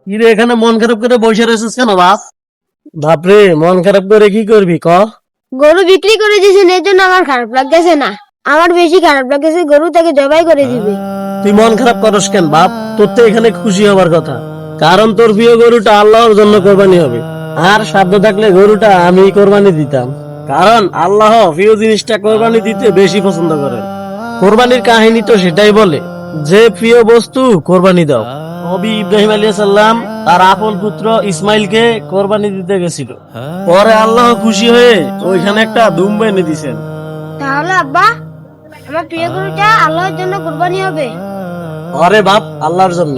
কিরে এখানে মন খারাপ করে বসে রয়েছিস কেন বাপ? বাপরে, মন খারাপ করে কি করবি ক? গরু বিক্রি করে দিয়েছেন এই জন্য আমার খারাপ লাগতেছে না, আমার বেশি খারাপ লাগতেছে গরু তাকে জবাই করে দিবে। তুই মন খারাপ করস কেন বাপ? তোর তো এখানে খুশি হবার কথা, কারণ তোর প্রিয় গরুটা আল্লাহর জন্য কোরবানি হবে। আর সাধ্য থাকলে গরুটা আমি কোরবানি দিতাম, কারণ আল্লাহ প্রিয় জিনিসটা কোরবানি দিতে বেশি পছন্দ করেন। কোরবানির কাহিনী তো সেটাই বলে যে প্রিয় বস্তু কোরবানি দাও। নবী ইব্রাহিম আলাইহিস সালাম তার আপন পুত্র ইসমাইলকে কোরবানি দিতে গেছিল। পরে আল্লাহ খুশি হয়ে ওইখানে একটা দুম্বা এনে দিছেন। তাহলে আব্বা, আমার প্রিয় গরুটা আল্লাহর জন্য কুরবানি হবে। আরে বাপ, আল্লাহর জন্য।